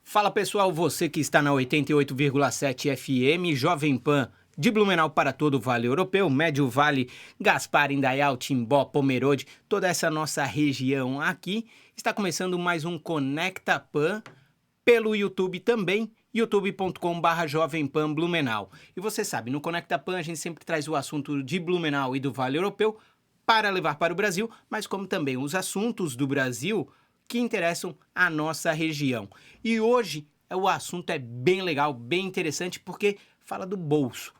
Fala pessoal, você que está na 88,7 FM, Jovem Pan, de Blumenau para todo o Vale Europeu, Médio Vale, Gaspar, Indaial, Timbó, Pomerode, toda essa nossa região aqui. Está começando mais um Conecta Pan pelo YouTube também, youtube.com/Jovem Pan Blumenau. E você sabe, no Conecta Pan a gente sempre traz o assunto de Blumenau e do Vale Europeu para levar para o Brasil, mas como também os assuntos do Brasil que interessam a nossa região. E hoje o assunto é bem legal, bem interessante, porque fala do bolso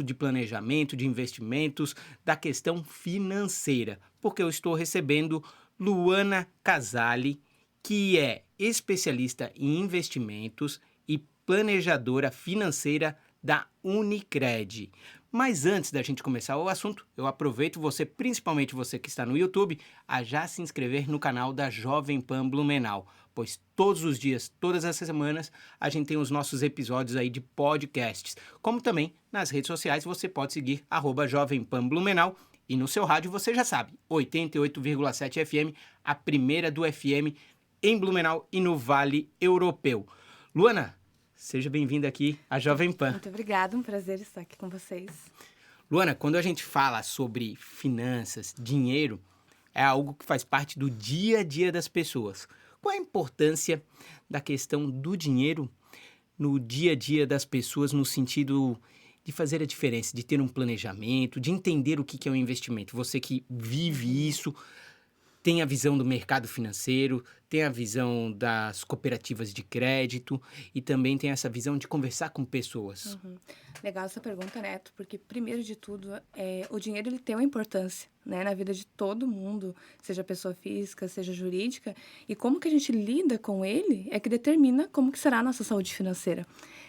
de planejamento, de investimentos, da questão financeira. Porque eu estou recebendo Luana Casali, que é especialista em investimentos e planejadora financeira da Unicred. Mas antes da gente começar o assunto, eu aproveito você, principalmente você que está no YouTube, a já se inscrever no canal da Jovem Pan Blumenau, pois todos os dias, todas as semanas, a gente tem os nossos episódios aí de podcasts. Como também nas redes sociais você pode seguir @Jovem Pan Blumenau e no seu rádio você já sabe, 88,7 FM, a primeira do FM em Blumenau e no Vale Europeu. Luana, seja bem-vinda aqui à Jovem Pan. Muito obrigada, um prazer estar aqui com vocês. Luana, quando a gente fala sobre finanças, dinheiro, é algo que faz parte do dia a dia das pessoas. Qual a importância da questão do dinheiro no dia a dia das pessoas, no sentido de fazer a diferença, de ter um planejamento, de entender o que é um investimento? Você que vive isso, tem a visão do mercado financeiro, tem a visão das cooperativas de crédito e também tem essa visão de conversar com pessoas. Legal essa pergunta, Neto, porque primeiro de tudo, o dinheiro ele tem uma importância, né, na vida de todo mundo, seja pessoa física, seja jurídica, e como que a gente lida com ele é que determina como que será a nossa saúde financeira.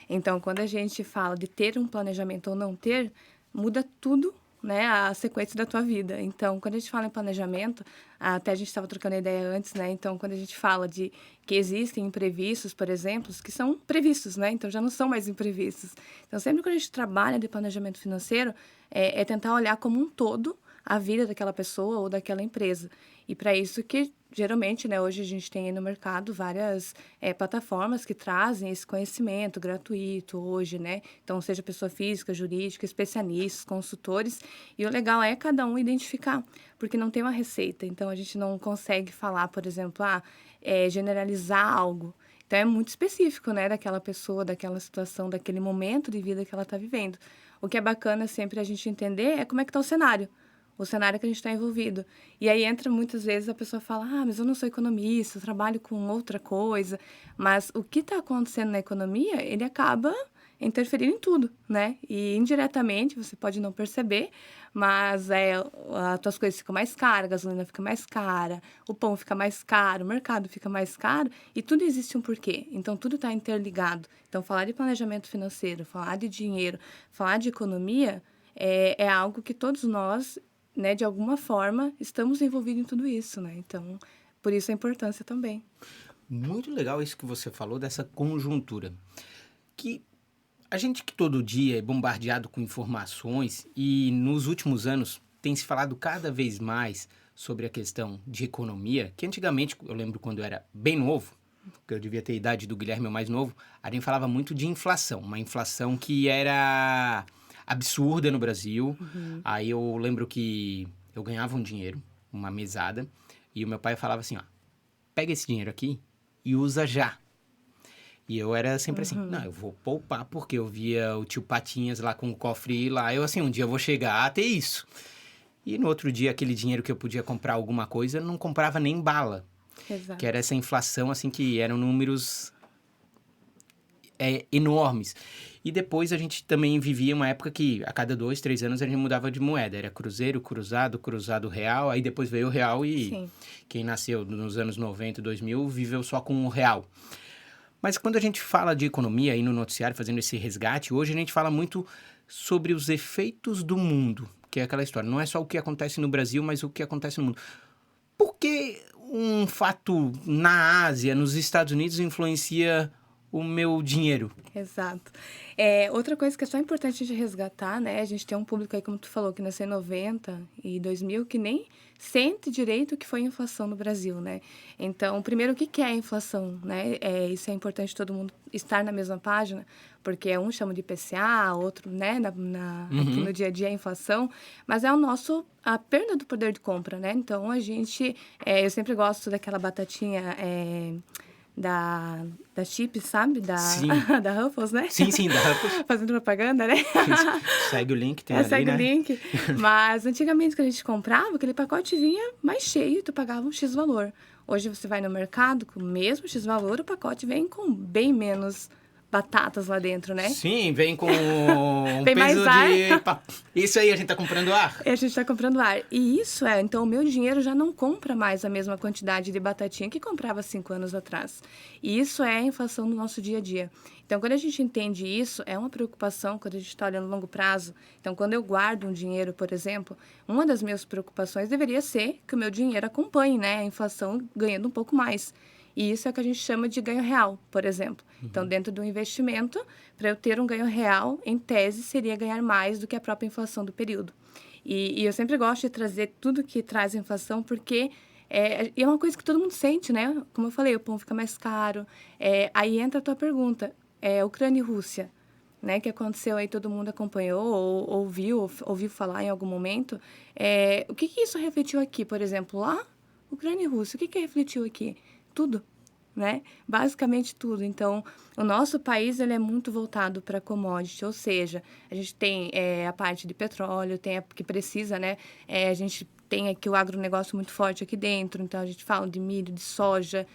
Então, quando a gente fala de ter um planejamento ou não ter, muda tudo, né, a sequência da tua vida. Então, quando a gente fala em planejamento, até a gente estava trocando ideia antes, né? Então, quando a gente fala de que existem imprevistos, por exemplo, que são previstos, né? Então, já não são mais imprevistos. Então, sempre que a gente trabalha de planejamento financeiro, é tentar olhar como um todo a vida daquela pessoa ou daquela empresa. E para isso que, geralmente, né, hoje a gente tem aí no mercado várias plataformas que trazem esse conhecimento gratuito hoje, né? Então, seja pessoa física, jurídica, especialistas, consultores. E o legal é cada um identificar, porque não tem uma receita. Então, a gente não consegue falar, por exemplo, generalizar algo. Então, é muito específico, né, daquela pessoa, daquela situação, daquele momento de vida que ela está vivendo. O que é bacana sempre a gente entender é como é que está o cenário que a gente está envolvido. E aí entra muitas vezes a pessoa fala, mas eu não sou economista, eu trabalho com outra coisa. Mas o que está acontecendo na economia, ele acaba interferindo em tudo, né? E indiretamente, você pode não perceber, mas as tuas coisas ficam mais caras, a gasolina fica mais cara, o pão fica mais caro, o mercado fica mais caro, e tudo existe um porquê. Então, tudo está interligado. Então, falar de planejamento financeiro, falar de dinheiro, falar de economia, é algo que todos nós, né, de alguma forma, estamos envolvidos em tudo isso, né? Então, por isso a importância também. Muito legal isso que você falou dessa conjuntura. Que a gente que todo dia é bombardeado com informações e nos últimos anos tem se falado cada vez mais sobre a questão de economia, que antigamente, eu lembro quando eu era bem novo, que eu devia ter a idade do Guilherme, o mais novo, a gente falava muito de inflação, uma inflação que era absurda no Brasil. Aí eu lembro que eu ganhava um dinheiro, uma mesada, e o meu pai falava assim, pega esse dinheiro aqui e usa já. E eu era sempre assim, não, eu vou poupar, porque eu via o tio Patinhas lá com o cofre lá, eu assim, um dia eu vou chegar a ter isso. E no outro dia, aquele dinheiro que eu podia comprar alguma coisa, eu não comprava nem bala. Exato. Que era essa inflação, assim, que eram números enormes. E depois a gente também vivia uma época que a cada 2, 3 anos a gente mudava de moeda. Era cruzeiro, cruzado real, aí depois veio o real e Sim. Quem nasceu nos anos 90, 2000, viveu só com o real. Mas quando a gente fala de economia aí no noticiário, fazendo esse resgate, hoje a gente fala muito sobre os efeitos do mundo, que é aquela história. Não é só o que acontece no Brasil, mas o que acontece no mundo. Por que um fato na Ásia, nos Estados Unidos, influencia o meu dinheiro. Exato. Outra coisa que é só importante a gente resgatar, né? A gente tem um público aí, como tu falou, que nasceu em 90 e 2000, que nem sente direito o que foi a inflação no Brasil, né? Então, primeiro, o que que é a inflação, né? Isso é importante todo mundo estar na mesma página, porque um chama de IPCA, outro, né, aqui no dia a dia é inflação, mas é a perda do poder de compra, né? Então, eu sempre gosto daquela batatinha, da Chips, sabe? Sim, Da Ruffles, né? sim, da Ruffles. Fazendo propaganda, né? Segue o link, tem ali, Segue o né? link. Mas antigamente, quando a gente comprava, aquele pacote vinha mais cheio e tu pagava um X valor. Hoje você vai no mercado com o mesmo X valor, o pacote vem com bem menos batatas lá dentro, né? Sim, vem com um Tem mais peso ar. Isso aí, a gente tá comprando ar. E a gente está comprando ar. E então, o meu dinheiro já não compra mais a mesma quantidade de batatinha que comprava 5 anos atrás. E isso é a inflação no nosso dia a dia. Então, quando a gente entende isso, é uma preocupação quando a gente está olhando a longo prazo. Então, quando eu guardo um dinheiro, por exemplo, uma das minhas preocupações deveria ser que o meu dinheiro acompanhe, né, a inflação ganhando um pouco mais. E isso é o que a gente chama de ganho real, por exemplo. Então, dentro do investimento, para eu ter um ganho real, em tese, seria ganhar mais do que a própria inflação do período. E eu sempre gosto de trazer tudo que traz inflação, porque é uma coisa que todo mundo sente, né? Como eu falei, o pão fica mais caro. Aí entra a tua pergunta, Ucrânia e Rússia, né? Que aconteceu aí, todo mundo acompanhou, ou ouviu falar em algum momento. O que isso refletiu aqui, por exemplo, lá? Ucrânia e Rússia, o que refletiu aqui? Tudo, né? Basicamente tudo. Então, o nosso país ele é muito voltado para commodity, ou seja, a gente tem a parte de petróleo, tem a que precisa, né? A gente tem aqui o agronegócio muito forte aqui dentro, então a gente fala de milho, de soja,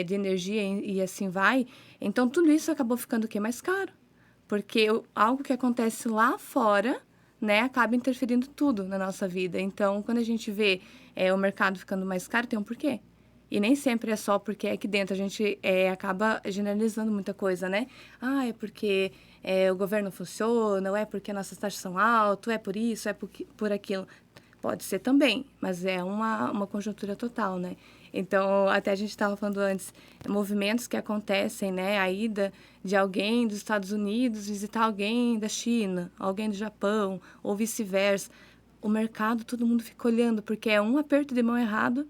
de energia e assim vai. Então, tudo isso acabou ficando o quê? Mais caro. Porque algo que acontece lá fora, né, acaba interferindo tudo na nossa vida. Então, quando a gente vê o mercado ficando mais caro, tem um porquê. E nem sempre é só porque aqui dentro a gente acaba generalizando muita coisa, né? Ah, é porque o governo funciona, ou é porque nossas taxas são altas, ou é por isso, por aquilo. Pode ser também, mas é uma conjuntura total, né? Então, até a gente estava falando antes, movimentos que acontecem, né? A ida de alguém dos Estados Unidos visitar alguém da China, alguém do Japão, ou vice-versa. O mercado, todo mundo fica olhando, porque é um aperto de mão errado,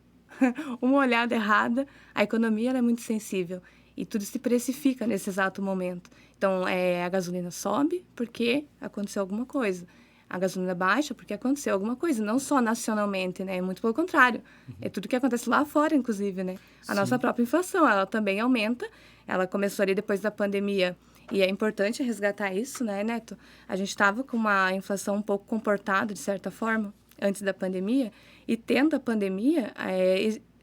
uma olhada errada, a economia ela é muito sensível e tudo se precifica nesse exato momento. Então, a gasolina sobe porque aconteceu alguma coisa. A gasolina baixa porque aconteceu alguma coisa, não só nacionalmente, né? Muito pelo contrário. É tudo que acontece lá fora, inclusive, né? A nossa própria inflação, ela também aumenta. Ela começou ali depois da pandemia e é importante resgatar isso, né, Neto? A gente estava com uma inflação um pouco comportada, de certa forma, antes da pandemia, e tendo a pandemia,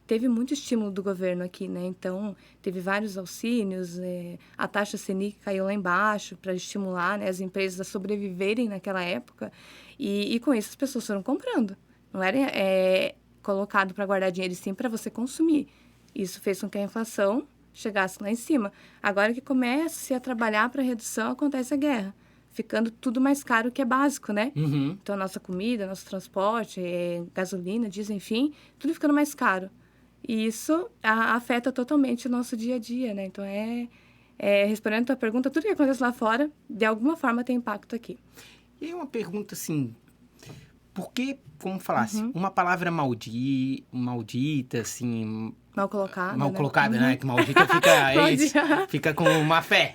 teve muito estímulo do governo aqui, né? Então, teve vários auxílios, a taxa Selic caiu lá embaixo para estimular, né, as empresas a sobreviverem naquela época, e com isso as pessoas foram comprando. Não era colocado para guardar dinheiro, e sim para você consumir. Isso fez com que a inflação chegasse lá em cima. Agora que começa a trabalhar para redução, acontece a guerra. Ficando tudo mais caro que é básico, né? Então, a nossa comida, nosso transporte, gasolina, diesel, enfim, tudo ficando mais caro. E isso afeta totalmente o nosso dia a dia, né? Então, respondendo a tua pergunta, tudo que acontece lá fora, de alguma forma, tem impacto aqui. E aí uma pergunta assim, por que, como falasse, uma palavra maldita, assim... Mal colocada, mal né? colocada, né? Que maldita fica com má fé.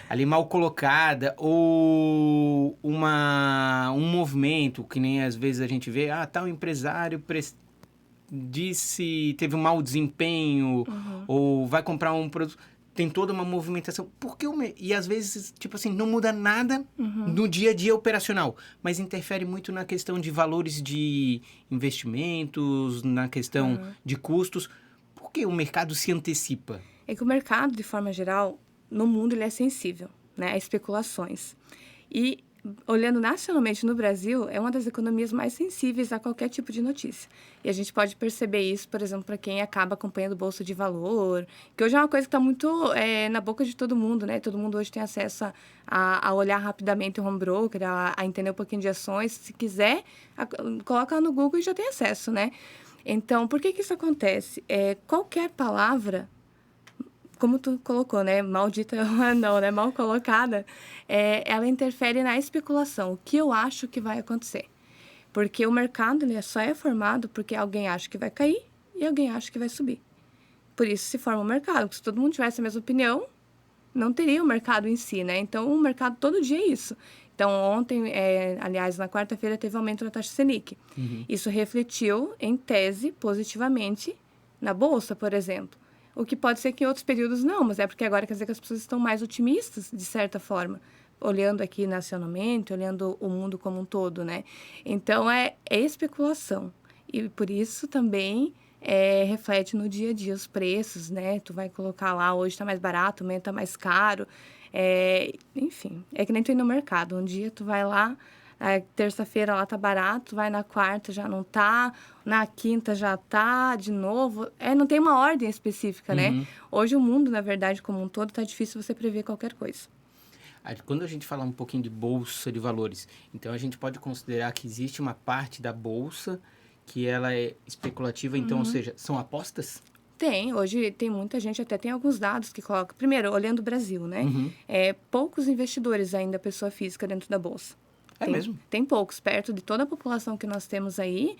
Ali mal colocada. Ou um movimento, que nem às vezes a gente vê, tal empresário teve um mau desempenho, ou vai comprar um produto, tem toda uma movimentação. E às vezes, tipo assim, não muda nada no dia a dia operacional, mas interfere muito na questão de valores de investimentos, na questão de custos. Por que o mercado se antecipa? É que o mercado, de forma geral, no mundo, ele é sensível, né, a especulações. E, olhando nacionalmente no Brasil, é uma das economias mais sensíveis a qualquer tipo de notícia. E a gente pode perceber isso, por exemplo, para quem acaba acompanhando Bolsa de Valor, que hoje é uma coisa que está muito na boca de todo mundo, né? Todo mundo hoje tem acesso a olhar rapidamente o home broker, a entender um pouquinho de ações. Se quiser, coloca no Google e já tem acesso, né? Então, por que isso acontece? Qualquer palavra como tu colocou, né? Maldita não, né? Mal colocada. Ela interfere na especulação. O que eu acho que vai acontecer? Porque o mercado ele só é formado porque alguém acha que vai cair e alguém acha que vai subir. Por isso se forma o mercado. Porque se todo mundo tivesse a mesma opinião, não teria o mercado em si, né? Então, o mercado todo dia é isso. Então, ontem, aliás, na quarta-feira, teve aumento da taxa Selic. Isso refletiu, em tese, positivamente na Bolsa, por exemplo. O que pode ser que em outros períodos não, mas é porque agora quer dizer que as pessoas estão mais otimistas, de certa forma, olhando aqui nacionalmente, olhando o mundo como um todo, né? Então, é especulação. E por isso também reflete no dia a dia os preços, né? Tu vai colocar lá, hoje tá mais barato, amanhã tá mais caro. Enfim, é que nem tu ir no mercado. Um dia tu vai lá, terça-feira lá tá barato, vai na quarta já não tá, na quinta já tá, de novo. Não tem uma ordem específica, né? Hoje o mundo, na verdade, como um todo, tá difícil você prever qualquer coisa. Quando a gente fala um pouquinho de bolsa de valores, então a gente pode considerar que existe uma parte da bolsa que ela é especulativa, então, ou seja, são apostas? Hoje tem muita gente, até tem alguns dados que colocam. Primeiro, olhando o Brasil, né? Poucos investidores ainda, pessoa física, dentro da Bolsa. Mesmo? Tem poucos, perto de toda a população que nós temos aí.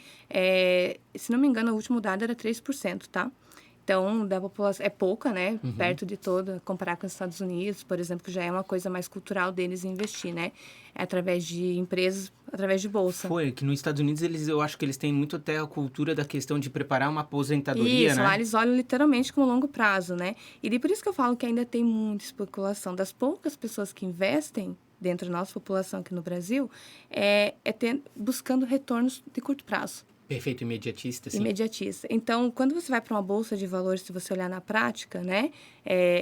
Se não me engano, o último dado era 3%, tá? Então, da população, é pouca, né? Perto de toda, comparar com os Estados Unidos, por exemplo, que já é uma coisa mais cultural deles investir, né? Através de empresas, através de bolsa. Que nos Estados Unidos, eu acho que eles têm muito até a cultura da questão de preparar uma aposentadoria, isso, né? lá eles olham literalmente como longo prazo, né? E por isso que eu falo que ainda tem muita especulação. Das poucas pessoas que investem dentro da nossa população aqui no Brasil, buscando retornos de curto prazo. Perfeito, imediatista, sim. Imediatista. Então, quando você vai para uma bolsa de valores, se você olhar na prática, né,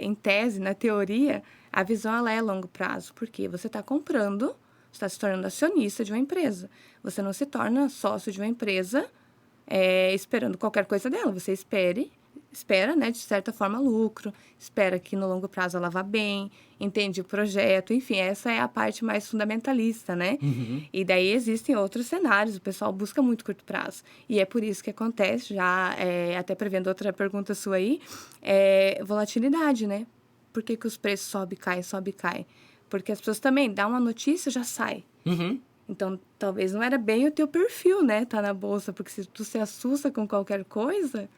em tese, na teoria, a visão ela é longo prazo, porque você está comprando, você está se tornando acionista de uma empresa. Você não se torna sócio de uma empresa esperando qualquer coisa dela. Você espera, né, de certa forma, lucro, espera que no longo prazo ela vá bem, entende o projeto, enfim, essa é a parte mais fundamentalista, né? E daí existem outros cenários, o pessoal busca muito curto prazo. E é por isso que acontece, já até prevendo outra pergunta sua aí, volatilidade, né? Por que os preços sobe e cai? Porque as pessoas também dão uma notícia já sai. Então, talvez não era bem o teu perfil, né? Tá na bolsa, porque se tu se assusta com qualquer coisa,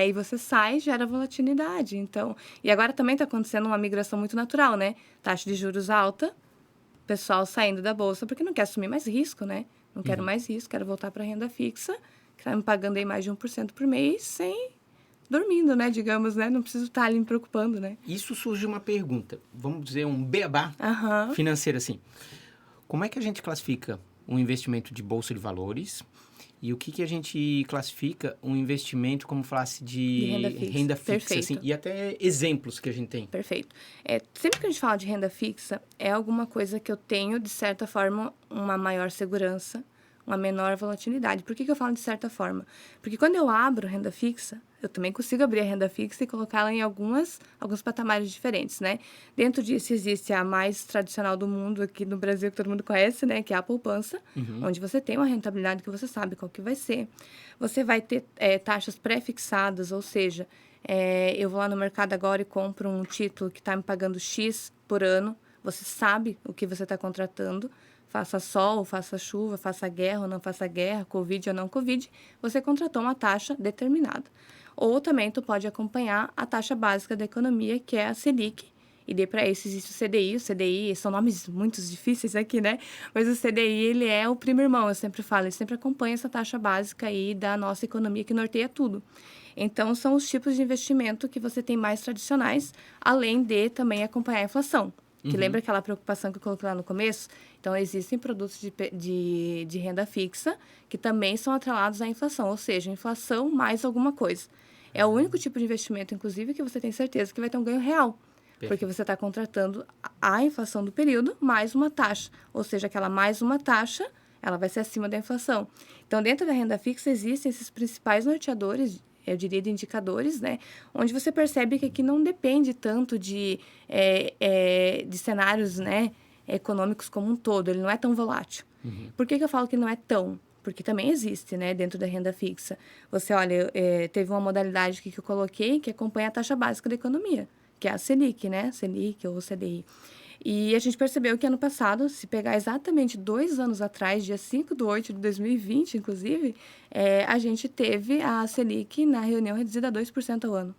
e você sai, gera volatilidade. Então, e agora também está acontecendo uma migração muito natural, né? Taxa de juros alta, pessoal saindo da bolsa porque não quer assumir mais risco, né? Não quero mais risco, quero voltar para a renda fixa, que está me pagando aí mais de 1% por mês, sem dormindo, né? Digamos, né? Não preciso estar ali me preocupando, né? Isso surge uma pergunta, vamos dizer um beabá financeiro assim. Como é que a gente classifica um investimento de bolsa de valores e o que a gente classifica um investimento, como falasse, de renda fixa assim, e até exemplos que a gente tem? Perfeito. Sempre que a gente fala de renda fixa, é alguma coisa que eu tenho, de certa forma, uma maior segurança, uma menor volatilidade. Por que eu falo de certa forma? Porque quando eu abro renda fixa, eu também consigo abrir a renda fixa e colocá-la em alguns patamares diferentes, né? Dentro disso existe a mais tradicional do mundo aqui no Brasil, que todo mundo conhece, né? Que é a poupança, onde você tem uma rentabilidade que você sabe qual que vai ser. Você vai ter taxas pré-fixadas, ou seja, eu vou lá no mercado agora e compro um título que está me pagando X por ano. Você sabe o que você está contratando. Faça sol, faça chuva, faça guerra ou não faça guerra, Covid ou não Covid, você contratou uma taxa determinada. Ou também tu pode acompanhar a taxa básica da economia, que é a Selic. E daí para isso existe o CDI. O CDI são nomes muito difíceis aqui, né? Mas o CDI, ele é o primo irmão, eu sempre falo. Ele sempre acompanha essa taxa básica aí da nossa economia, que norteia tudo. Então, são os tipos de investimento que você tem mais tradicionais, além de também acompanhar a inflação. Que lembra aquela preocupação que eu coloquei lá no começo? Então, existem produtos de renda fixa que também são atrelados à inflação, ou seja, inflação mais alguma coisa. É o único tipo de investimento, inclusive, que você tem certeza que vai ter um ganho real. Perfeito. Porque você está contratando a inflação do período mais uma taxa. Ou seja, aquela mais uma taxa, ela vai ser acima da inflação. Então, dentro da renda fixa, existem esses principais norteadores, eu diria, de indicadores, né? Onde você percebe que aqui não depende tanto de cenários, né, econômicos como um todo. Ele não é tão volátil. Por que eu falo que não é tão? Porque também existe, né, dentro da renda fixa. Você olha, teve uma modalidade que eu coloquei que acompanha a taxa básica da economia, que é a Selic, né? Selic ou CDI. E a gente percebeu que ano passado, se pegar exatamente 2 anos atrás, dia 5/8/2020, inclusive, a gente teve a Selic na reunião reduzida a 2% ao ano.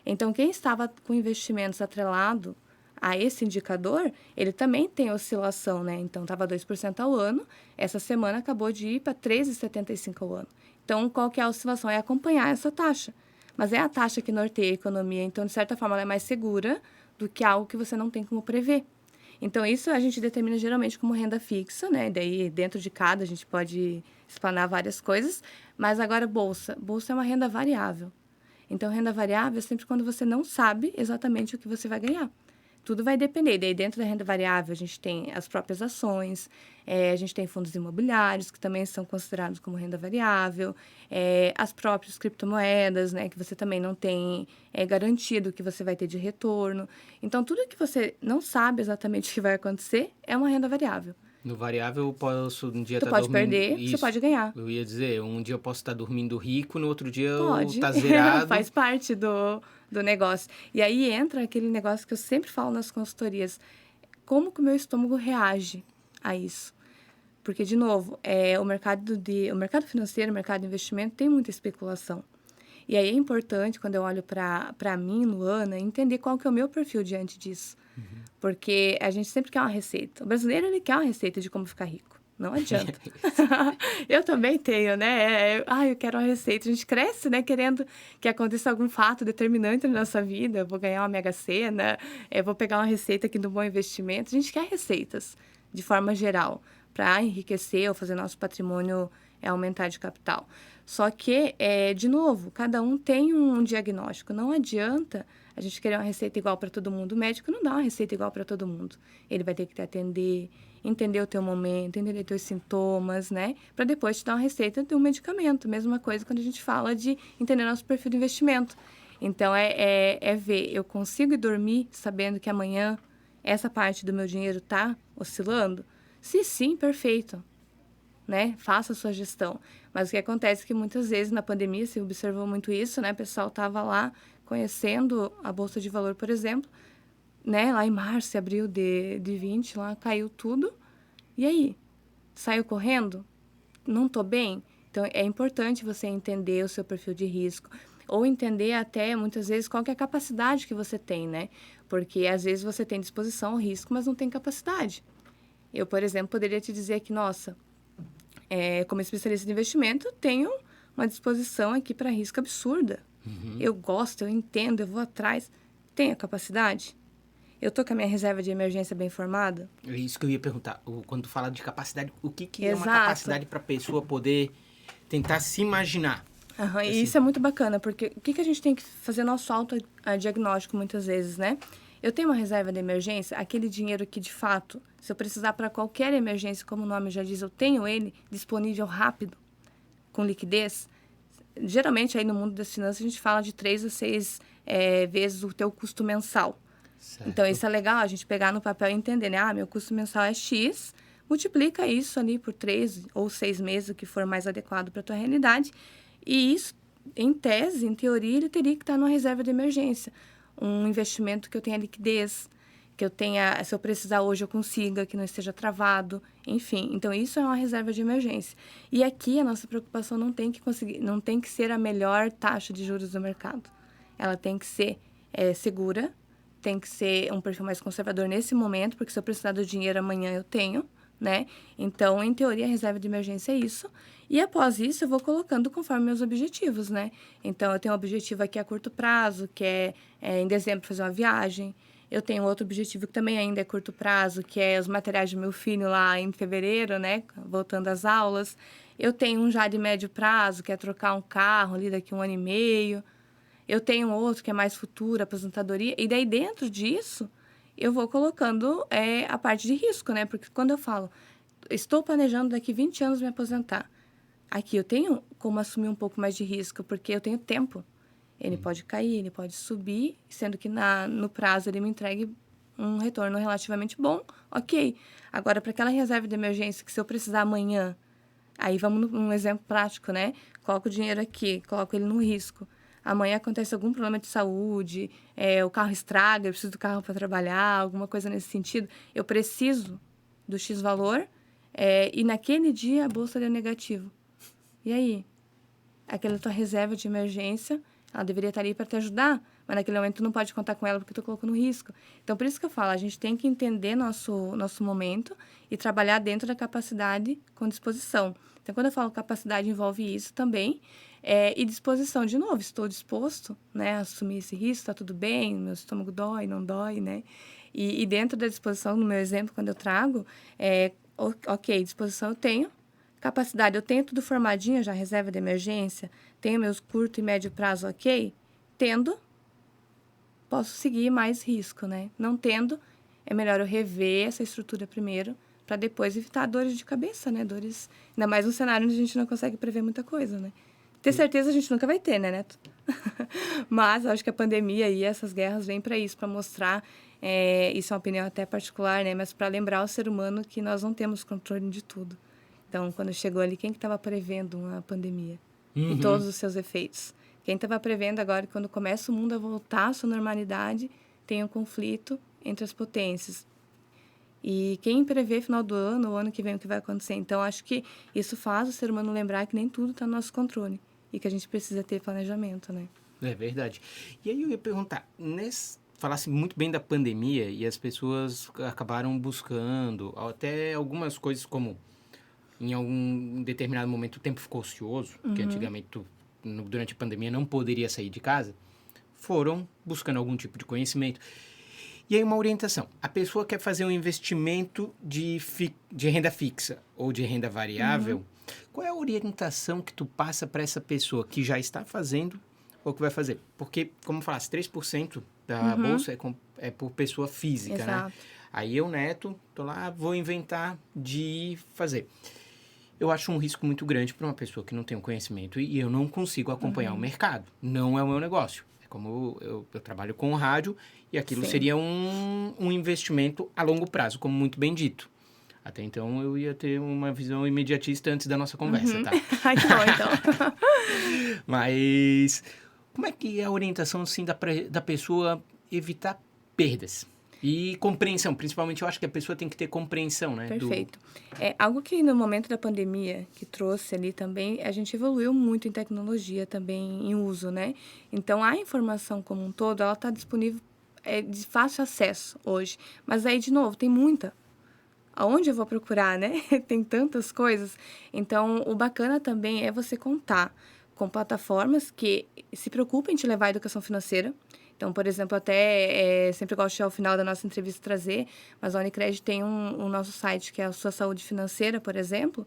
Então, quem estava com investimentos atrelado a esse indicador, ele também tem oscilação, né? Então, estava 2% ao ano, essa semana acabou de ir para 13,75% ao ano. Então, qual que é a oscilação? É acompanhar essa taxa. Mas é a taxa que norteia a economia, então, de certa forma, ela é mais segura do que algo que você não tem como prever. Então, isso a gente determina geralmente como renda fixa, né? Daí, dentro de cada, a gente pode explanar várias coisas. Mas agora, bolsa. Bolsa é uma renda variável. Então, renda variável é sempre quando você não sabe exatamente o que você vai ganhar. Tudo vai depender. Daí, dentro da renda variável, a gente tem as próprias ações, a gente tem fundos imobiliários, que também são considerados como renda variável, as próprias criptomoedas, né, que você também não tem garantido que você vai ter de retorno. Então, tudo que você não sabe exatamente o que vai acontecer é uma renda variável. No variável, eu posso um dia Você estar pode dormindo... perder, você pode ganhar. Eu ia dizer, um dia eu posso estar dormindo rico, no outro dia eu Pode. tá zerado. Faz parte do negócio. E aí entra aquele negócio que eu sempre falo nas consultorias. Como que o meu estômago reage a isso? Porque, de novo, o mercado financeiro, o mercado de investimento tem muita especulação. E aí é importante, quando eu olho para mim, Luana, entender qual que é o meu perfil diante disso. Porque a gente sempre quer uma receita. O brasileiro, ele quer uma receita de como ficar rico. Não adianta. Eu também tenho, né? Eu quero uma receita. A gente cresce, né? Querendo que aconteça algum fato determinante na nossa vida. Eu vou ganhar uma mega-sena, eu vou pegar uma receita aqui do bom investimento. A gente quer receitas, de forma geral, para enriquecer ou fazer nosso patrimônio aumentar de capital. Só que, de novo, cada um tem um diagnóstico. Não adianta a gente querer uma receita igual para todo mundo. O médico não dá uma receita igual para todo mundo. Ele vai ter que te atender, entender o teu momento, entender os teus sintomas, né? Para depois te dar uma receita de um medicamento. Mesma coisa quando a gente fala de entender nosso perfil de investimento. Então, ver, eu consigo dormir sabendo que amanhã essa parte do meu dinheiro está oscilando? Se sim, perfeito. Né? Faça a sua gestão. Mas o que acontece é que muitas vezes na pandemia se observou muito isso, né? O pessoal estava lá conhecendo a Bolsa de Valor, por exemplo, né? Lá em março, abril de 20, lá caiu tudo. E aí? Saiu correndo? Não tô bem? Então, é importante você entender o seu perfil de risco. Ou entender até, muitas vezes, qual que é a capacidade que você tem, né? Porque, às vezes, você tem disposição ao risco, mas não tem capacidade. Eu, por exemplo, poderia te dizer que, nossa, como especialista de investimento, eu tenho uma disposição aqui para risco absurda. Eu gosto, eu entendo, eu vou atrás. Tenho a capacidade? Eu tô com a minha reserva de emergência bem formada? É isso que eu ia perguntar. Quando tu fala de capacidade, o que é Exato. uma capacidade para a pessoa poder tentar se imaginar? Uhum, Assim. E isso é muito bacana, porque o que a gente tem que fazer nosso autodiagnóstico muitas vezes, né? Eu tenho uma reserva de emergência, aquele dinheiro que, de fato, se eu precisar para qualquer emergência, como o nome já diz, eu tenho ele disponível rápido, com liquidez. Geralmente, aí no mundo das finanças, a gente fala de 3 a 6 vezes o teu custo mensal. Certo. Então, isso é legal, a gente pegar no papel e entender, né? Meu custo mensal é X, multiplica isso ali por 3 ou 6 meses, o que for mais adequado para a tua realidade. E isso, em tese, em teoria, ele teria que estar numa reserva de emergência. Um investimento que eu tenha liquidez, que eu tenha, se eu precisar hoje eu consiga, que não esteja travado, enfim. Então, isso é uma reserva de emergência. E aqui, a nossa preocupação não tem que ser a melhor taxa de juros do mercado. Ela tem que ser segura, tem que ser um perfil mais conservador nesse momento, porque se eu precisar do dinheiro amanhã eu tenho, né? Então, em teoria, a reserva de emergência é isso. E após isso, eu vou colocando conforme meus objetivos, né? Então, eu tenho um objetivo aqui a curto prazo, que é em dezembro fazer uma viagem. Eu tenho outro objetivo que também ainda é curto prazo, que é os materiais do meu filho lá em fevereiro, né? Voltando às aulas. Eu tenho um já de médio prazo, que é trocar um carro ali daqui a 1 ano e meio. Eu tenho outro que é mais futuro, aposentadoria. E daí, dentro disso, eu vou colocando a parte de risco, né? Porque quando eu falo, estou planejando daqui 20 anos me aposentar. Aqui eu tenho como assumir um pouco mais de risco, porque eu tenho tempo. Ele pode cair, ele pode subir, sendo que no prazo ele me entregue um retorno relativamente bom, ok. Agora, para aquela reserva de emergência que se eu precisar amanhã, aí vamos num exemplo prático, né? Coloco o dinheiro aqui, coloco ele no risco. amanhã acontece algum problema de saúde, o carro estraga, eu preciso do carro para trabalhar, alguma coisa nesse sentido, eu preciso do X valor, e naquele dia a bolsa deu negativo. E aí? Aquela tua reserva de emergência, ela deveria estar ali para te ajudar, mas naquele momento tu não pode contar com ela porque tu colocou no risco. Então, por isso que eu falo, a gente tem que entender nosso momento e trabalhar dentro da capacidade com disposição. Então, quando eu falo capacidade, envolve isso também. E disposição, de novo, estou disposto, né, a assumir esse risco, está tudo bem, meu estômago dói, não dói, né? E dentro da disposição, no meu exemplo, quando eu trago, ok, disposição eu tenho, capacidade, eu tenho tudo formadinho, já reserva de emergência, tenho meus curto e médio prazo ok, tendo, posso seguir mais risco, né? Não tendo, é melhor eu rever essa estrutura primeiro, para depois evitar dores de cabeça, né? Dores, ainda mais um cenário onde a gente não consegue prever muita coisa, né? Ter certeza a gente nunca vai ter, né, Neto? Mas eu acho que a pandemia e essas guerras vêm para isso, para mostrar, isso é uma opinião até particular, né? Mas para lembrar ao ser humano que nós não temos controle de tudo. Então, quando chegou ali, quem que estava prevendo uma pandemia? E todos os seus efeitos? Quem estava prevendo agora que quando começa o mundo a voltar à sua normalidade, tem um conflito entre as potências? E quem prevê final do ano, o ano que vem, o que vai acontecer? Então, acho que isso faz o ser humano lembrar que nem tudo está no nosso controle e que a gente precisa ter planejamento, né? É verdade. E aí eu ia perguntar, falasse muito bem da pandemia e as pessoas acabaram buscando até algumas coisas como em algum determinado momento o tempo ficou ocioso, que antigamente durante a pandemia não poderia sair de casa, foram buscando algum tipo de conhecimento. E aí uma orientação, a pessoa quer fazer um investimento de renda fixa ou de renda variável, qual é a orientação que tu passa para essa pessoa que já está fazendo ou que vai fazer? Porque, como falasse, 3% da bolsa é por pessoa física, Exato. né? Aí eu, Neto, tô lá, vou inventar de fazer. Eu acho um risco muito grande para uma pessoa que não tem o conhecimento e eu não consigo acompanhar o mercado. Não é o meu negócio. É como eu trabalho com rádio e aquilo Sim. seria um investimento a longo prazo, como muito bem dito. Até então eu ia ter uma visão imediatista antes da nossa conversa, tá? Ai, que bom, então. Mas como é que é a orientação assim, da pessoa evitar perdas? E compreensão, principalmente eu acho que a pessoa tem que ter compreensão, né? Perfeito. Algo que no momento da pandemia, que trouxe ali também, a gente evoluiu muito em tecnologia também, em uso, né? Então, a informação como um todo, ela está disponível, de fácil acesso hoje. Mas aí, de novo, tem muita. Aonde eu vou procurar, né? Tem tantas coisas. Então, o bacana também é você contar com plataformas que se preocupem em te levar à educação financeira. Então, por exemplo, até sempre gosto de ao final da nossa entrevista trazer, mas a Unicred tem o nosso site, que é a Sua Saúde Financeira, por exemplo,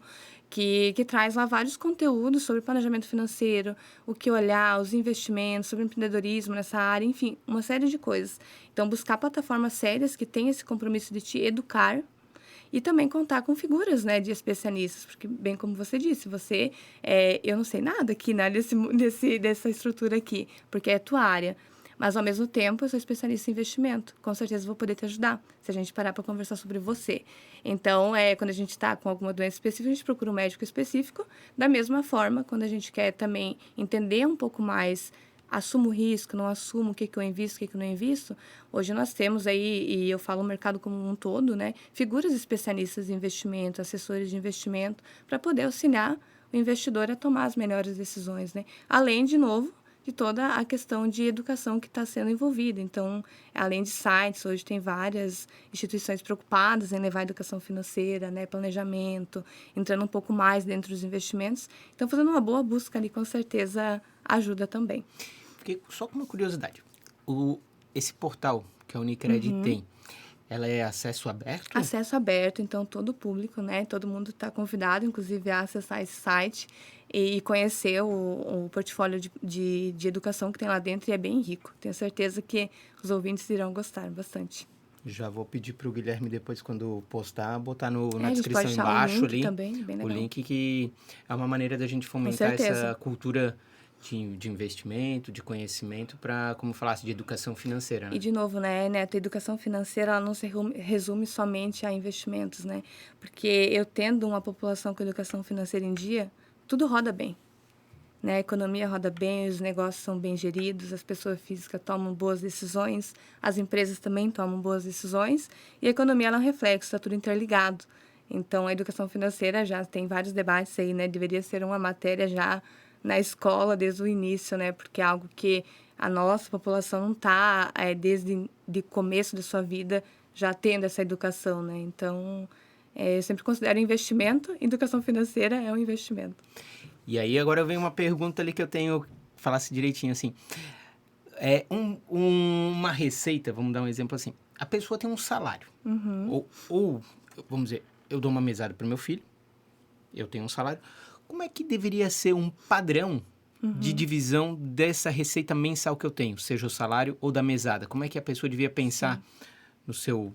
que traz lá vários conteúdos sobre planejamento financeiro, o que olhar, os investimentos, sobre empreendedorismo nessa área, enfim, uma série de coisas. Então, buscar plataformas sérias que têm esse compromisso de te educar e também contar com figuras, né, de especialistas, porque, bem como você disse, eu não sei nada aqui, né, dessa estrutura aqui, porque é a tua área. Mas, ao mesmo tempo, eu sou especialista em investimento. Com certeza vou poder te ajudar, se a gente parar para conversar sobre você. Então, quando a gente está com alguma doença específica, a gente procura um médico específico. Da mesma forma, quando a gente quer também entender um pouco mais, assumo o risco, não assumo, o que eu invisto, o que eu não invisto. Hoje nós temos aí, e eu falo o mercado como um todo, né, figuras especialistas em investimento, assessores de investimento, para poder auxiliar o investidor a tomar as melhores decisões, né? Além, de novo, de toda a questão de educação que está sendo envolvida. Então, além de sites, hoje tem várias instituições preocupadas em levar a educação financeira, né, planejamento, entrando um pouco mais dentro dos investimentos. Então, fazendo uma boa busca ali, com certeza, ajuda também. Fiquei só com uma curiosidade. Esse portal que a Unicred tem, ela é acesso aberto? Acesso aberto, então todo público, né? Todo mundo está convidado, inclusive, a acessar esse site e conhecer o portfólio de educação que tem lá dentro, e é bem rico. Tenho certeza que os ouvintes irão gostar bastante. Já vou pedir para o Guilherme depois, quando postar, botar na A gente descrição pode deixar embaixo o link ali. também, bem O legal. link que é uma maneira da gente Com fomentar essa certeza. cultura de investimento, de conhecimento, para, como falasse, de educação financeira, né? E, de novo, né, Neto, a educação financeira ela não se resume somente a investimentos, né? Porque eu tendo uma população com educação financeira em dia, tudo roda bem. né? A economia roda bem, os negócios são bem geridos, as pessoas físicas tomam boas decisões, as empresas também tomam boas decisões, e a economia ela é um reflexo, está tudo interligado. Então, a educação financeira já tem vários debates aí, né? Deveria ser uma matéria já na escola desde o início, né? Porque é algo que a nossa população não está, desde o começo da sua vida, já tendo essa educação, né? Então, eu sempre considero investimento, educação financeira é um investimento. E aí agora vem uma pergunta ali que eu tenho, falasse direitinho assim, uma receita, vamos dar um exemplo assim, a pessoa tem um salário, ou vamos dizer, eu dou uma mesada para o meu filho, eu tenho um salário, como é que deveria ser um padrão de divisão dessa receita mensal que eu tenho, seja o salário ou da mesada? Como é que a pessoa devia pensar no seu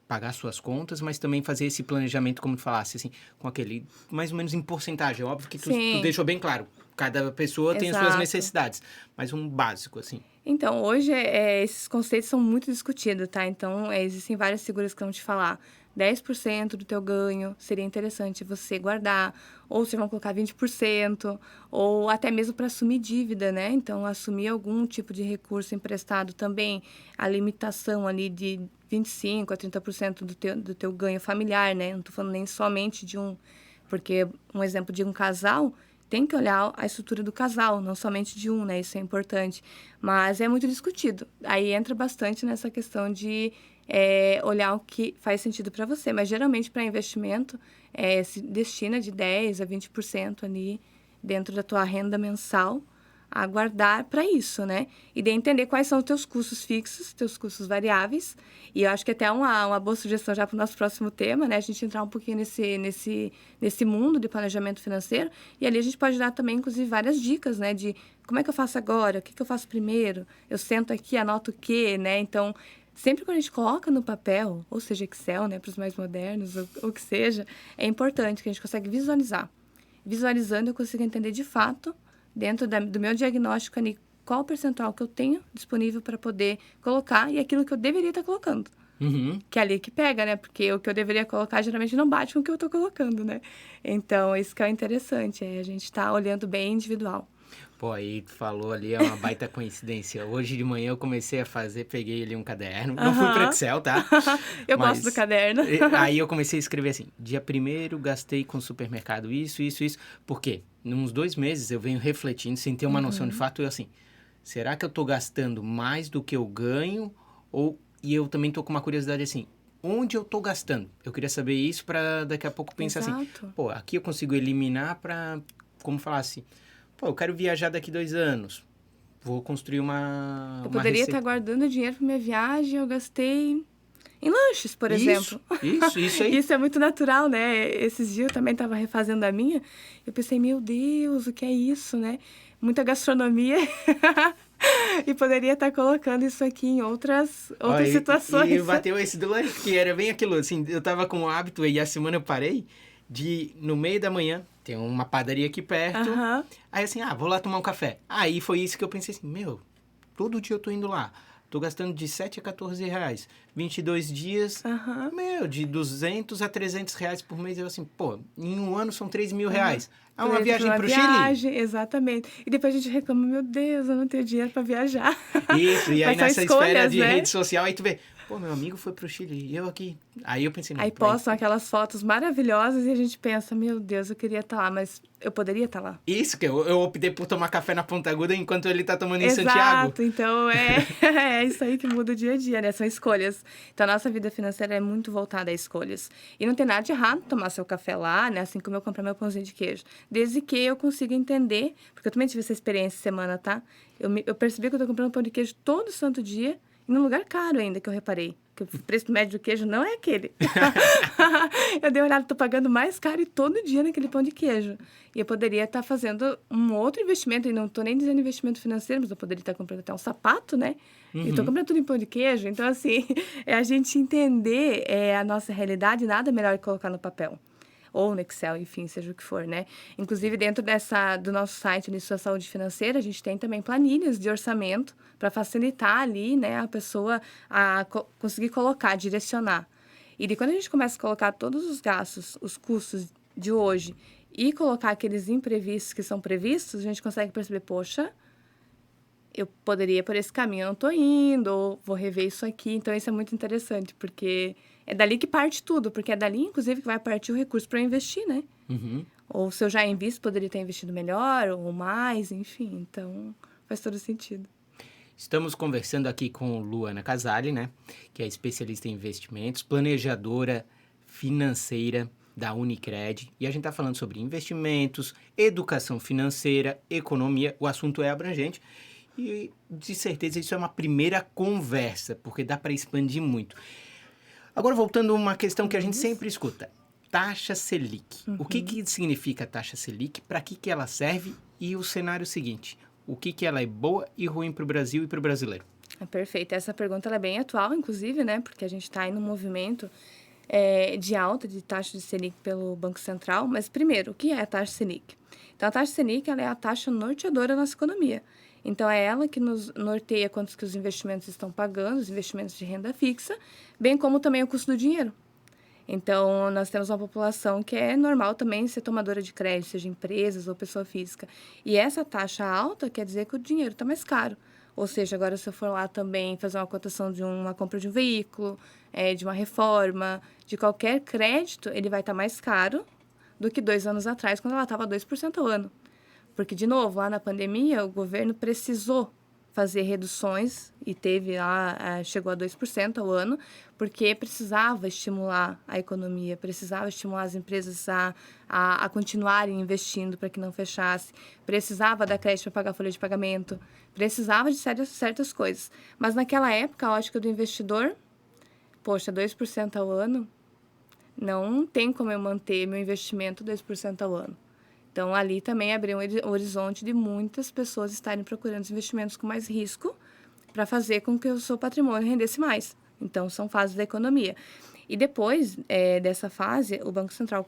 pagar suas contas, mas também fazer esse planejamento, como tu falasse, assim, com aquele, mais ou menos em porcentagem. Óbvio que tu deixou bem claro, cada pessoa tem as suas necessidades, mas um básico, assim. Então, hoje, esses conceitos são muito discutidos, tá? Então, existem várias figuras que vão te falar 10% do teu ganho seria interessante você guardar, ou vocês vão colocar 20%, ou até mesmo para assumir dívida, né? Então, assumir algum tipo de recurso emprestado também, a limitação ali de 25% a 30% do teu ganho familiar, né? Não estou falando nem somente de um... Porque um exemplo de um casal... Tem que olhar a estrutura do casal, não somente de um, né? Isso é importante. Mas é muito discutido. Aí entra bastante nessa questão de olhar o que faz sentido para você. Mas, geralmente, para investimento, se destina de 10% a 20% ali dentro da tua renda mensal a guardar para isso, né? E daí entender quais são os teus custos fixos, teus custos variáveis. E eu acho que até uma boa sugestão já para o nosso próximo tema, né? A gente entrar um pouquinho nesse mundo de planejamento financeiro. E ali a gente pode dar também, inclusive, várias dicas, né? De como é que eu faço agora, o que eu faço primeiro, eu sento aqui, anoto o quê, né? Então, sempre quando a gente coloca no papel, ou seja, Excel, né? Para os mais modernos, ou o que seja, é importante que a gente consegue visualizar. Visualizando, eu consigo entender de fato dentro do meu diagnóstico ali, qual o percentual que eu tenho disponível para poder colocar e aquilo que eu deveria estar colocando. Que é ali que pega, né? Porque o que eu deveria colocar geralmente não bate com o que eu estou colocando, né? Então, isso que é interessante, a gente está olhando bem individual. Pô, aí tu falou ali, é uma baita coincidência. Hoje de manhã eu comecei a fazer, peguei ali um caderno. Não fui pro Excel, tá? Eu gosto do caderno. Aí eu comecei a escrever assim, dia 1º gastei com o supermercado isso. Por quê? Nos 2 meses eu venho refletindo, sem ter uma noção de fato, eu assim, será que eu tô gastando mais do que eu ganho? E eu também tô com uma curiosidade assim, onde eu tô gastando? Eu queria saber isso para daqui a pouco pensar assim, pô, aqui eu consigo eliminar para, como falasse, pô, eu quero viajar daqui 2 anos. Vou construir uma Eu poderia estar guardando dinheiro para minha viagem, eu gastei em lanches, por exemplo. Isso aí. Isso é muito natural, né? Esses dias eu também estava refazendo a minha. Eu pensei, meu Deus, o que é isso, né? Muita gastronomia. E poderia estar colocando isso aqui em outras situações. E bateu esse do lanche, que era bem aquilo, assim, eu tava com o hábito, e a semana eu parei, no meio da manhã, tem uma padaria aqui perto, aí assim, vou lá tomar um café. Aí foi isso que eu pensei assim, todo dia eu tô indo lá, tô gastando de 7 a 14 reais, 22 dias, de 200 a 300 reais por mês, eu assim, pô, em um ano são 3 mil reais. É uma viagem pro Chile? Exatamente. E depois a gente reclama, meu Deus, eu não tenho dinheiro para viajar. Isso, e aí nessa esfera de né? rede social, aí tu vê, pô, meu amigo foi pro Chile e eu aqui. Aí eu pensei... Aí postam aquelas fotos maravilhosas e a gente pensa, meu Deus, eu queria estar lá, mas eu poderia estar lá. Isso, que eu optei por tomar café na Ponta Aguda enquanto ele tá tomando em Exato, Santiago. Exato, então é isso aí que muda o dia a dia, né? São escolhas. Então a nossa vida financeira é muito voltada a escolhas. E não tem nada de errado tomar seu café lá, né? Assim como eu comprar meu pãozinho de queijo. Desde que eu consiga entender, porque eu também tive essa experiência essa semana, tá? Eu percebi que eu tô comprando pão de queijo todo santo dia, e num lugar caro ainda, que eu reparei. Que o preço médio do queijo não é aquele. Eu dei uma olhada, tô pagando mais caro e todo dia naquele pão de queijo. E eu poderia estar fazendo um outro investimento, e não tô nem dizendo investimento financeiro, mas eu poderia estar comprando até um sapato, né? E tô comprando tudo em pão de queijo. Então, assim, é a gente entender a nossa realidade, nada melhor que colocar no papel. Ou no Excel, enfim, seja o que for, né? Inclusive, dentro do nosso site de Sua Saúde Financeira, a gente tem também planilhas de orçamento para facilitar ali, né, a pessoa a conseguir colocar, direcionar. E de quando a gente começa a colocar todos os gastos, os custos de hoje e colocar aqueles imprevistos que são previstos, a gente consegue perceber, poxa, eu poderia ir por esse caminho, eu não estou indo, ou vou rever isso aqui. Então, isso é muito interessante, porque é dali que parte tudo, porque é dali, inclusive, que vai partir o recurso para eu investir, né? Uhum. Ou se eu já invisto, poderia ter investido melhor ou mais, enfim. Então, faz todo sentido. Estamos conversando aqui com Luana Casali, né? Que é especialista em investimentos, planejadora financeira da Unicred. E a gente está falando sobre investimentos, educação financeira, economia. O assunto é abrangente. E, de certeza, isso é uma primeira conversa, porque dá para expandir muito. Agora, voltando a uma questão que a gente sempre escuta. Taxa Selic. O que significa taxa Selic? Para que ela serve? E o cenário seguinte. O que ela é boa e ruim para o Brasil e para o brasileiro? Perfeito. Essa pergunta ela é bem atual, inclusive, né? Porque a gente está aí num movimento de alta de taxa de Selic pelo Banco Central. Mas, primeiro, o que é a taxa Selic? Então, a taxa Selic ela é a taxa norteadora da nossa economia. Então, é ela que nos norteia quantos que os investimentos estão pagando, os investimentos de renda fixa, bem como também o custo do dinheiro. Então, nós temos uma população que é normal também ser tomadora de crédito, seja empresas ou pessoa física. E essa taxa alta quer dizer que o dinheiro está mais caro. Ou seja, agora se eu for lá também fazer uma cotação de uma compra de um veículo, de uma reforma, de qualquer crédito, ele vai estar mais caro do que 2 anos atrás, quando ela estava 2% ao ano. Porque, de novo, lá na pandemia, o governo precisou fazer reduções e teve lá, chegou a 2% ao ano, porque precisava estimular a economia, precisava estimular as empresas a continuarem investindo para que não fechasse, precisava dar crédito para pagar a folha de pagamento, precisava de certas coisas. Mas naquela época, a ótica do investidor, poxa, 2% ao ano, não tem como eu manter meu investimento 2% ao ano. Então, ali também abriu um horizonte de muitas pessoas estarem procurando investimentos com mais risco para fazer com que o seu patrimônio rendesse mais. Então, são fases da economia. E depois dessa fase, o Banco Central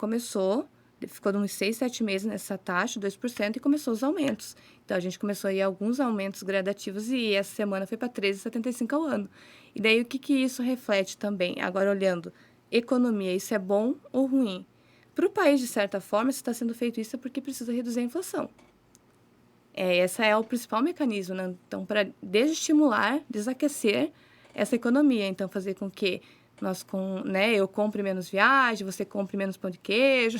ficou uns 6, 7 meses nessa taxa, 2%, e começou os aumentos. Então, a gente começou a ir alguns aumentos gradativos e essa semana foi para 13,75 ao ano. E daí, o que isso reflete também? Agora, olhando economia, isso é bom ou ruim? Para o país, de certa forma, se está sendo feito isso é porque precisa reduzir a inflação. Esse é o principal mecanismo, né? Então, para desestimular, desaquecer essa economia. Então, fazer com que eu compre menos viagem, você compre menos pão de queijo,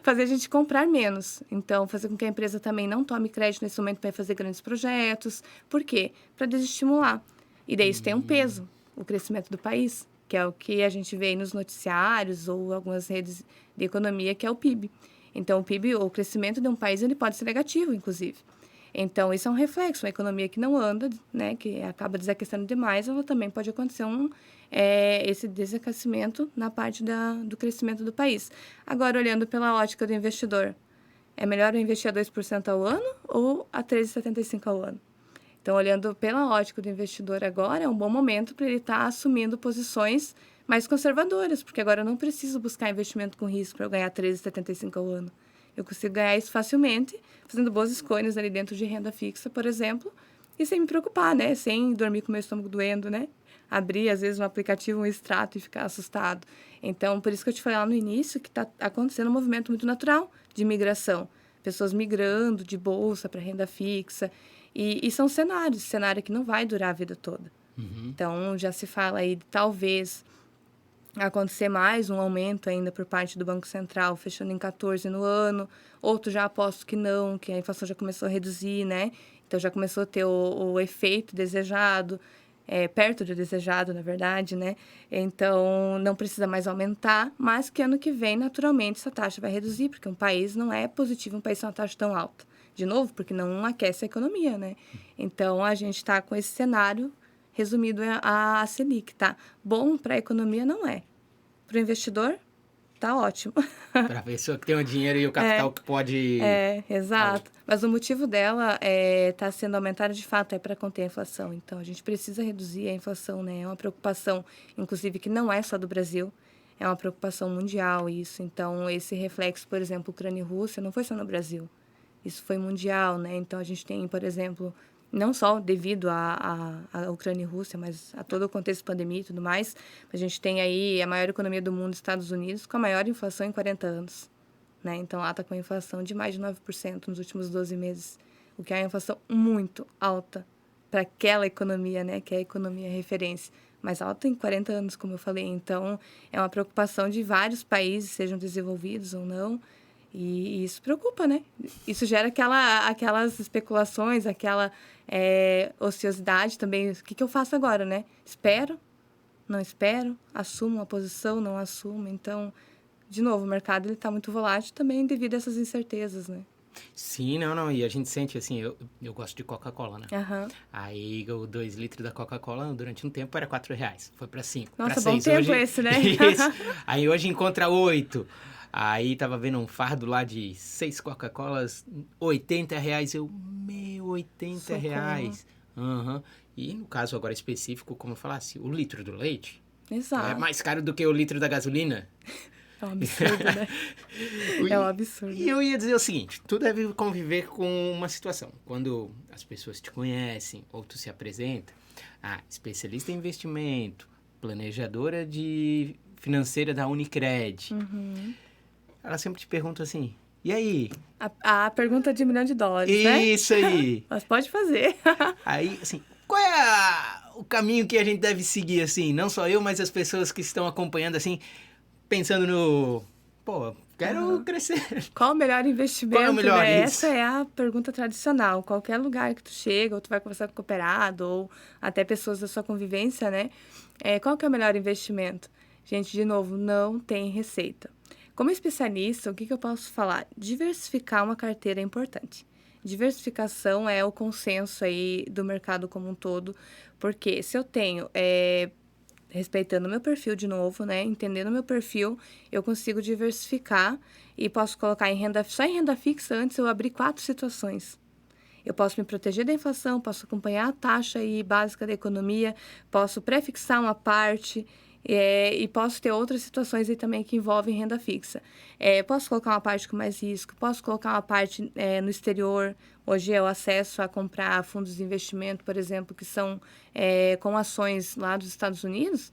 fazer a gente comprar menos. Então, fazer com que a empresa também não tome crédito nesse momento para fazer grandes projetos. Por quê? Para desestimular. E daí isso tem um peso, o crescimento do país, que é o que a gente vê aí nos noticiários ou algumas redes de economia, que é o PIB. Então, o PIB, o crescimento de um país, ele pode ser negativo, inclusive. Então, isso é um reflexo. Uma economia que não anda, né, que acaba desaquecendo demais, ela também pode acontecer esse desaquecimento na parte do crescimento do país. Agora, olhando pela ótica do investidor, é melhor eu investir a 2% ao ano ou a 13,75 ao ano? Então, olhando pela ótica do investidor agora, é um bom momento para ele estar assumindo posições mais conservadoras, porque agora eu não preciso buscar investimento com risco para eu ganhar 13,75 ao ano. Eu consigo ganhar isso facilmente, fazendo boas escolhas ali dentro de renda fixa, por exemplo, e sem me preocupar, né? Sem dormir com o meu estômago doendo, né? Abrir, às vezes, um aplicativo, um extrato e ficar assustado. Então, por isso que eu te falei lá no início que está acontecendo um movimento muito natural de migração. Pessoas migrando de bolsa para renda fixa. E são cenário que não vai durar a vida toda. Uhum. Então, já se fala aí de talvez acontecer mais um aumento ainda por parte do Banco Central, fechando em 14 no ano. Outro já aposto que não, que a inflação já começou a reduzir, né? Então, já começou a ter o efeito desejado, perto do desejado, na verdade, né? Então, não precisa mais aumentar, mas que ano que vem, naturalmente, essa taxa vai reduzir, porque um país não é positivo, um país com uma taxa tão alta. De novo, porque não aquece a economia, né? Então, a gente está com esse cenário resumido a Selic, tá? Bom para a economia não é. Para o investidor, tá ótimo. Para a pessoa que tem o dinheiro e o capital que pode... Exato. Mas o motivo dela tá sendo aumentada, de fato, é para conter a inflação. Então, a gente precisa reduzir a inflação, né? É uma preocupação, inclusive, que não é só do Brasil. É uma preocupação mundial isso. Então, esse reflexo, por exemplo, Ucrânia e Rússia, não foi só no Brasil. Isso foi mundial, né? Então, a gente tem, por exemplo, não só devido à Ucrânia e Rússia, mas a todo o contexto de pandemia e tudo mais, a gente tem aí a maior economia do mundo, Estados Unidos, com a maior inflação em 40 anos, né? Então, lá está com a inflação de mais de 9% nos últimos 12 meses, o que é uma inflação muito alta para aquela economia, né? Que é a economia referência. Mais alta em 40 anos, como eu falei. Então, é uma preocupação de vários países, sejam desenvolvidos ou não, e isso preocupa, né? Isso gera aquelas especulações, aquela ociosidade também. O que eu faço agora, né? Espero, não espero, assumo uma posição, não assumo. Então, de novo, o mercado está muito volátil também devido a essas incertezas, né? Sim, não, e a gente sente assim, eu gosto de Coca-Cola, né? Aham. Aí o 2 litros da Coca-Cola durante um tempo era R$ 4, foi para 5, para Nossa, bom 6. tempo Hoje, esse, né? isso. Aí hoje encontra 8. Aí tava vendo um fardo lá de 6 Coca-Colas, R$ 80. R$ 80. Socorro. Aham. E no caso agora específico, como eu falasse, o litro do leite é Exato. mais caro do que o litro da gasolina. É um absurdo, né? É um absurdo. E eu ia dizer o seguinte, tu deve conviver com uma situação. Quando as pessoas te conhecem ou tu se apresenta, especialista em investimento, planejadora financeira da Unicred, ela sempre te pergunta assim, e aí? A pergunta de $1 milhão, né? Isso aí! Mas pode fazer. Aí, assim, qual é o caminho que a gente deve seguir, assim? Não só eu, mas as pessoas que estão acompanhando, assim, pensando no... Pô, quero crescer. Qual o melhor investimento, Qual é o melhor, né? isso? Essa é a pergunta tradicional. Qualquer lugar que tu chega, ou tu vai conversar com o cooperado, ou até pessoas da sua convivência, né? Qual que é o melhor investimento? Gente, de novo, não tem receita. Como especialista, o que eu posso falar? Diversificar uma carteira é importante. Diversificação é o consenso aí do mercado como um todo, porque se eu tenho... respeitando o meu perfil de novo, né? Entendendo o meu perfil, eu consigo diversificar e posso colocar só em renda fixa. Antes eu abri 4 situações. Eu posso me proteger da inflação, posso acompanhar a taxa aí básica da economia, posso prefixar uma parte e posso ter outras situações aí também que envolvem renda fixa. Posso colocar uma parte com mais risco, posso colocar uma parte no exterior. Hoje é o acesso a comprar fundos de investimento, por exemplo, que são com ações lá dos Estados Unidos,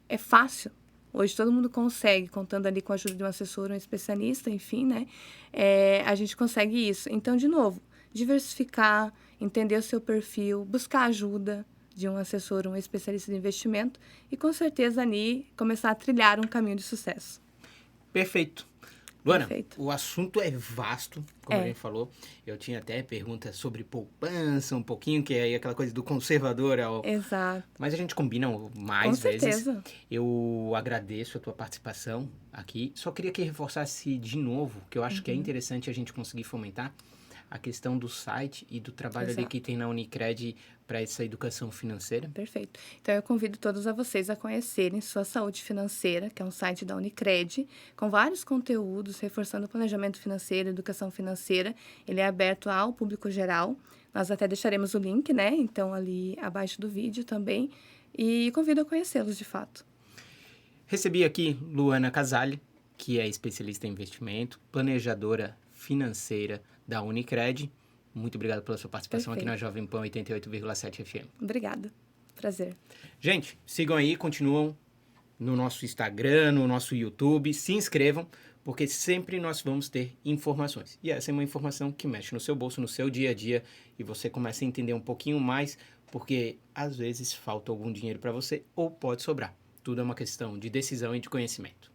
é fácil. Hoje todo mundo consegue, contando ali com a ajuda de um assessor, um especialista, enfim, né? A gente consegue isso. Então, de novo, diversificar, entender o seu perfil, buscar ajuda de um assessor, um especialista de investimento e, com certeza, ali começar a trilhar um caminho de sucesso. Perfeito. Luana, Perfeito. o assunto é vasto, como a gente falou. Eu tinha até perguntas sobre poupança, um pouquinho, que é aí aquela coisa do conservador ao... Exato. Mas a gente combina mais Com vezes. certeza. Eu agradeço a tua participação aqui. Só queria que reforçasse de novo, que eu acho que é interessante a gente conseguir fomentar a questão do site e do trabalho ali que tem na Unicred para essa educação financeira. Perfeito. Então, eu convido todos a vocês a conhecerem Sua Saúde Financeira, que é um site da Unicred, com vários conteúdos, reforçando o planejamento financeiro, educação financeira. Ele é aberto ao público geral. Nós até deixaremos o link, né? Então, ali abaixo do vídeo também. E convido a conhecê-los, de fato. Recebi aqui Luana Casale, que é especialista em investimento, planejadora financeira da Unicred. Muito obrigado pela sua participação aqui na Jovem Pan 88,7 FM. Obrigada. Prazer. Gente, sigam aí, continuam no nosso Instagram, no nosso YouTube, se inscrevam, porque sempre nós vamos ter informações. E essa é uma informação que mexe no seu bolso, no seu dia a dia, e você começa a entender um pouquinho mais, porque às vezes falta algum dinheiro para você ou pode sobrar. Tudo é uma questão de decisão e de conhecimento.